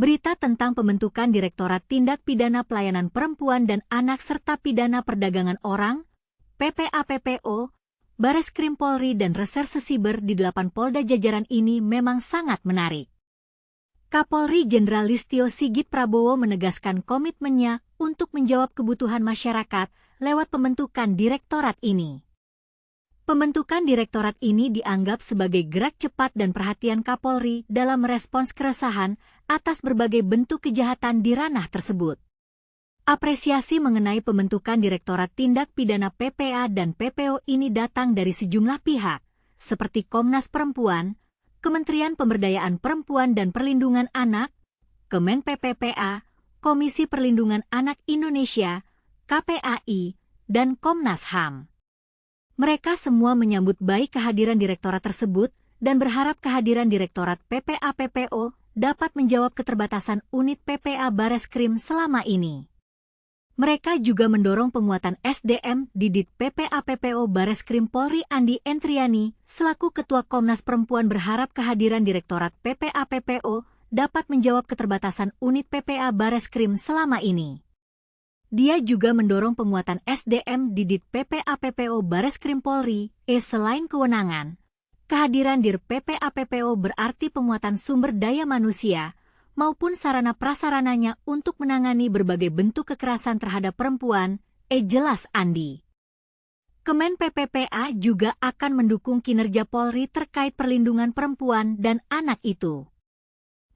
Berita tentang pembentukan Direktorat Tindak Pidana Pelayanan Perempuan dan Anak serta Pidana Perdagangan Orang, PPA-PPO, Bareskrim Polri dan Reserse Siber di 8 Polda jajaran ini memang sangat menarik. Kapolri Jenderal Listio Sigit Prabowo menegaskan komitmennya untuk menjawab kebutuhan masyarakat lewat pembentukan direktorat ini. Pembentukan direktorat ini dianggap sebagai gerak cepat dan perhatian Kapolri dalam merespons keresahan atas berbagai bentuk kejahatan di ranah tersebut. Apresiasi mengenai pembentukan Direktorat Tindak Pidana PPA dan PPO ini datang dari sejumlah pihak, seperti Komnas Perempuan, Kementerian Pemberdayaan Perempuan dan Perlindungan Anak, Kemen PPPA, Komisi Perlindungan Anak Indonesia, KPAI, dan Komnas HAM. Mereka semua menyambut baik kehadiran direktorat tersebut dan berharap kehadiran Direktorat PPA-PPO dapat menjawab keterbatasan unit PPA Bareskrim selama ini. Mereka juga mendorong penguatan SDM di Dit PPA-PPO Bareskrim Polri. Andi Entriani, selaku Ketua Komnas Perempuan, berharap kehadiran Direktorat PPA-PPO dapat menjawab keterbatasan unit PPA Bareskrim selama ini. Dia juga mendorong penguatan SDM di Dit PPA-PPO Bareskrim Polri. Selain kewenangan, kehadiran Dir PPA-PPO berarti penguatan sumber daya manusia maupun sarana prasarananya untuk menangani berbagai bentuk kekerasan terhadap perempuan. Jelas Andi. Kemen PPPA juga akan mendukung kinerja Polri terkait perlindungan perempuan dan anak itu.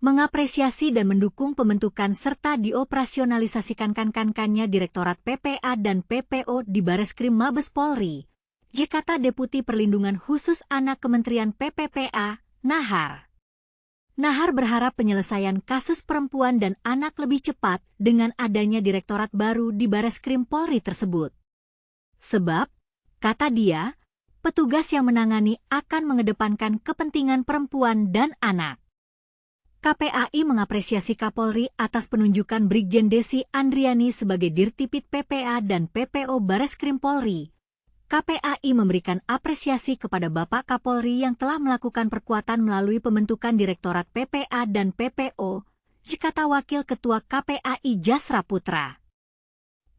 Mengapresiasi dan mendukung pembentukan serta dioperasionalisasikan kankannya Direktorat PPA dan PPO di Bareskrim Mabes Polri, kata Deputi Perlindungan Khusus Anak Kementerian PPPA, Nahar. Nahar berharap penyelesaian kasus perempuan dan anak lebih cepat dengan adanya direktorat baru di Bareskrim Polri tersebut. Sebab, kata dia, petugas yang menangani akan mengedepankan kepentingan perempuan dan anak. KPAI mengapresiasi Kapolri atas penunjukan Brigjen Desi Andriani sebagai Dirtipid PPA dan PPO Bareskrim Polri. KPAI memberikan apresiasi kepada Bapak Kapolri yang telah melakukan perkuatan melalui pembentukan Direktorat PPA dan PPO, kata Wakil Ketua KPAI Jasra Putra.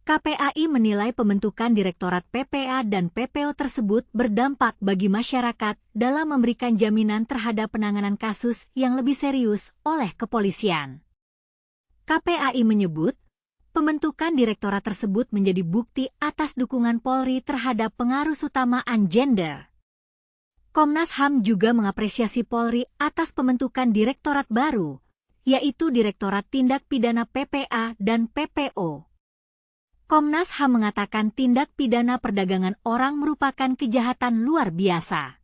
KPAI menilai pembentukan Direktorat PPA dan PPO tersebut berdampak bagi masyarakat dalam memberikan jaminan terhadap penanganan kasus yang lebih serius oleh kepolisian. KPAI menyebut, pembentukan direktorat tersebut menjadi bukti atas dukungan Polri terhadap pengarusutamaan gender. Komnas HAM juga mengapresiasi Polri atas pembentukan direktorat baru, yaitu Direktorat Tindak Pidana PPA dan PPO. Komnas HAM mengatakan tindak pidana perdagangan orang merupakan kejahatan luar biasa.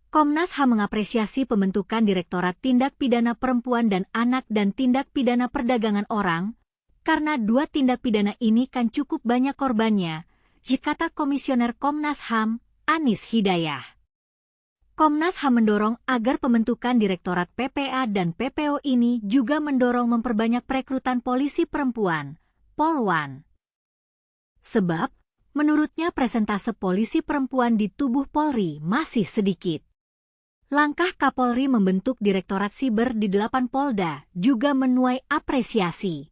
Komnas HAM mengapresiasi pembentukan Direktorat Tindak Pidana Perempuan dan Anak dan Tindak Pidana Perdagangan Orang, karena dua tindak pidana ini kan cukup banyak korbannya, kata Komisioner Komnas HAM, Anis Hidayah. Komnas HAM mendorong agar pembentukan Direktorat PPA dan PPO ini juga mendorong memperbanyak perekrutan polisi perempuan, Polwan. Sebab, menurutnya presentase polisi perempuan di tubuh Polri masih sedikit. Langkah Kapolri membentuk Direktorat Siber di 8 Polda juga menuai apresiasi.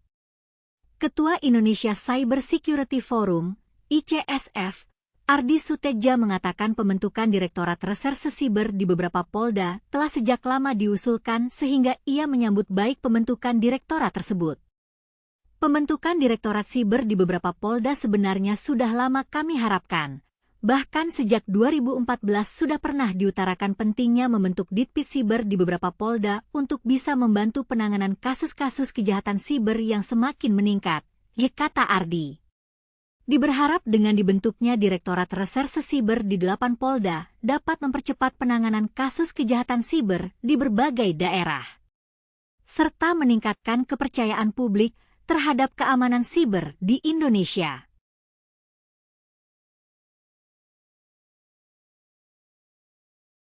Ketua Indonesia Cyber Security Forum, ICSF, Ardi Suteja mengatakan pembentukan Direktorat Reserse Siber di beberapa Polda telah sejak lama diusulkan sehingga ia menyambut baik pembentukan direktorat tersebut. Pembentukan Direktorat Siber di beberapa Polda sebenarnya sudah lama kami harapkan. Bahkan sejak 2014 sudah pernah diutarakan pentingnya membentuk Ditpid Siber di beberapa Polda untuk bisa membantu penanganan kasus-kasus kejahatan siber yang semakin meningkat, kata Ardi. Diberharap dengan dibentuknya Direktorat Reserse Siber di 8 Polda dapat mempercepat penanganan kasus kejahatan siber di berbagai daerah, serta meningkatkan kepercayaan publik terhadap keamanan siber di Indonesia.